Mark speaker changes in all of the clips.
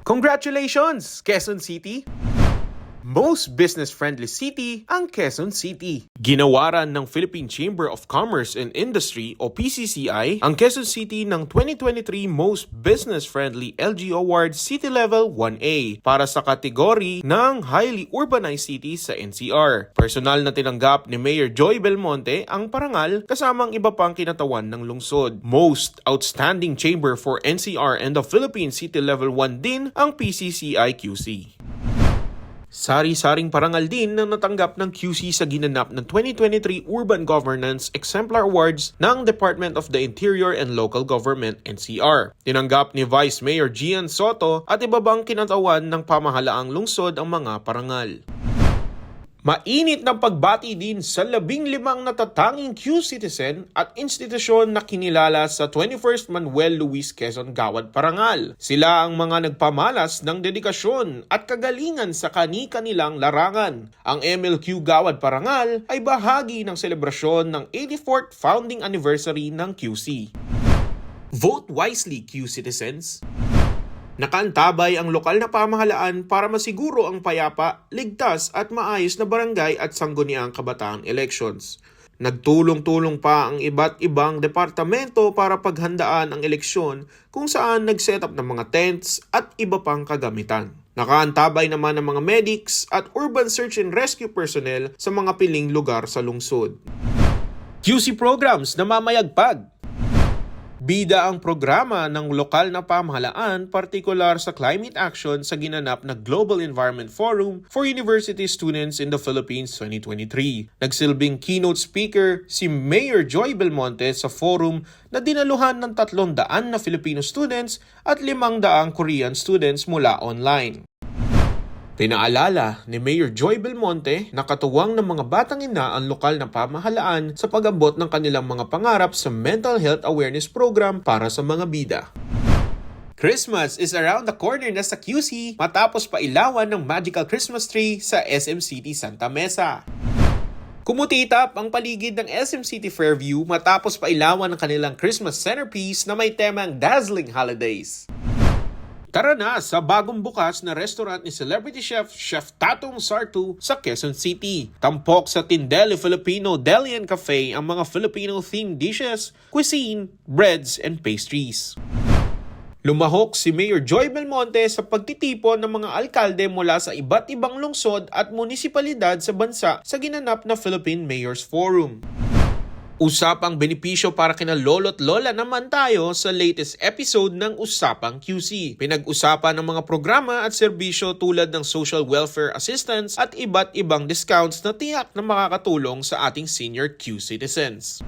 Speaker 1: Congratulations, Quezon City! Most business-friendly city ang Quezon City. Ginawaran ng Philippine Chamber of Commerce and Industry o PCCI ang Quezon City ng 2023 Most Business-Friendly LGU Award City Level 1A para sa kategory ng Highly Urbanized Cities sa NCR. Personal na tinanggap ni Mayor Joy Belmonte ang parangal kasamang iba pang kinatawan ng lungsod. Most Outstanding Chamber for NCR and the Philippine City Level 1 din ang PCCI QC. Sari-saring parangal din na natanggap ng QC sa ginanap ng 2023 Urban Governance Exemplar Awards ng Department of the Interior and Local Government NCR. Tinanggap ni Vice Mayor Gian Soto at iba bang kinatawan ng pamahalaang lungsod ang mga parangal. Mainit ng pagbati din sa 15 natatanging Q-citizen at institusyon na kinilala sa 21st Manuel Luis Quezon Gawad Parangal. Sila ang mga nagpamalas ng dedikasyon at kagalingan sa kani-kanilang larangan. Ang MLQ Gawad Parangal ay bahagi ng selebrasyon ng 84th founding anniversary ng QC. Vote wisely, Q-citizens! Nakaantabay ang lokal na pamahalaan para masiguro ang payapa, ligtas at maayos na barangay at sangguniang kabataang elections. Nagtulong-tulong pa ang iba't ibang departamento para paghandaan ang eleksyon kung saan nag-set up ng mga tents at iba pang kagamitan. Nakaantabay naman ang mga medics at urban search and rescue personnel sa mga piling lugar sa lungsod. QC programs na mamayagpag. Bida ang programa ng lokal na pamahalaan, partikular sa climate action sa ginanap na Global Environment Forum for University Students in the Philippines 2023. Nagsilbing keynote speaker si Mayor Joy Belmonte sa forum na dinaluhan ng 300 na Filipino students at 500 Korean students mula online. Pinaalala ni Mayor Joy Belmonte na katuwang ng mga batang ina ang lokal na pamahalaan sa pag-abot ng kanilang mga pangarap sa Mental Health Awareness Program para sa mga bida. Christmas is around the corner na sa QC matapos pailawan ng Magical Christmas Tree sa SM City Santa Mesa. Kumutitap ang paligid ng SM City Fairview matapos pailawan ng kanilang Christmas centerpiece na may temang Dazzling Holidays. Tara na sa bagong bukas na restaurant ni celebrity chef Chef Tatong Sartu sa Quezon City. Tampok sa Tindeli Filipino Deli and Cafe ang mga Filipino-themed dishes, cuisine, breads, and pastries. Lumahok si Mayor Joy Belmonte sa pagtitipon ng mga alkalde mula sa iba't ibang lungsod at munisipalidad sa bansa sa ginanap na Philippine Mayor's Forum. Usapang benepisyo para kina lolo't lola naman tayo sa latest episode ng Usapang QC. Pinag-usapan ng mga programa at serbisyo tulad ng social welfare assistance at iba't ibang discounts na tiyak na makakatulong sa ating senior Q citizens.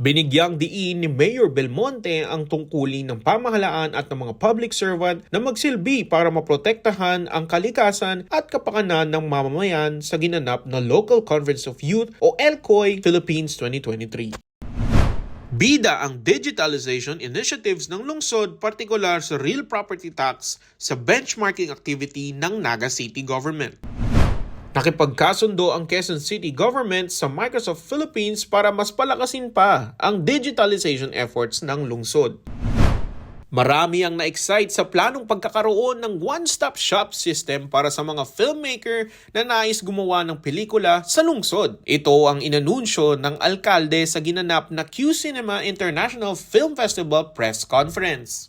Speaker 1: Binigyang diin ni Mayor Belmonte ang tungkulin ng pamahalaan at ng mga public servant na magsilbi para maprotektahan ang kalikasan at kapakanan ng mamamayan sa ginanap na Local Conference of Youth o LCOY Philippines 2023. Bida ang digitalization initiatives ng lungsod, partikular sa real property tax sa benchmarking activity ng Naga City Government. Nakipagkasundo ang Quezon City Government sa Microsoft Philippines para mas palakasin pa ang digitalization efforts ng lungsod. Marami ang na-excite sa planong pagkakaroon ng one-stop shop system para sa mga filmmaker na nais gumawa ng pelikula sa lungsod. Ito ang inanunsyo ng alkalde sa ginanap na Q Cinema International Film Festival Press Conference.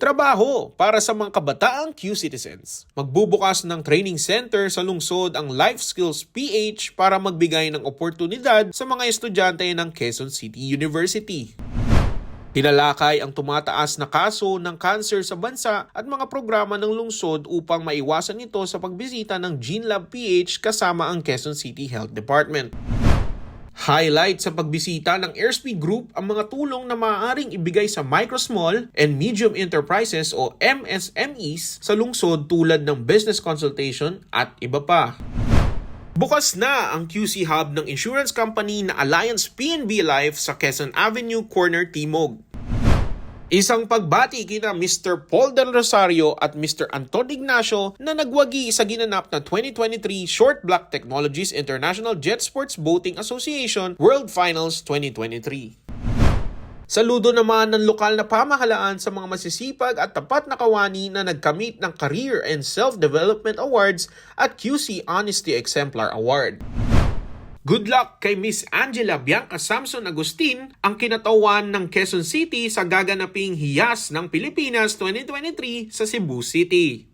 Speaker 1: Trabaho para sa mga kabataang Q-citizens. Magbubukas ng training center sa lungsod ang Life Skills PH para magbigay ng oportunidad sa mga estudyante ng Quezon City University. Tinalakay ang tumataas na kaso ng cancer sa bansa at mga programa ng lungsod upang maiwasan ito sa pagbisita ng GeneLab PH kasama ang Quezon City Health Department. Highlight sa pagbisita ng Airspeed Group ang mga tulong na maaaring ibigay sa micro, small, and medium enterprises o MSMEs sa lungsod tulad ng business consultation at iba pa. Bukas na ang QC Hub ng insurance company na Alliance PNB Life sa Quezon Avenue Corner Timog. Isang pagbati kina Mr. Paul Del Rosario at Mr. Anton Ignacio na nagwagi sa ginanap na 2023 Short Block Technologies International Jet Sports Boating Association World Finals 2023. Saludo naman ng lokal na pamahalaan sa mga masisipag at tapat na kawani na nagkamit ng Career and Self-Development Awards at QC Honesty Exemplar Award. Good luck kay Miss Angela Bianca Samson Agustin, ang kinatawan ng Quezon City sa gaganaping Hiyas ng Pilipinas 2023 sa Cebu City.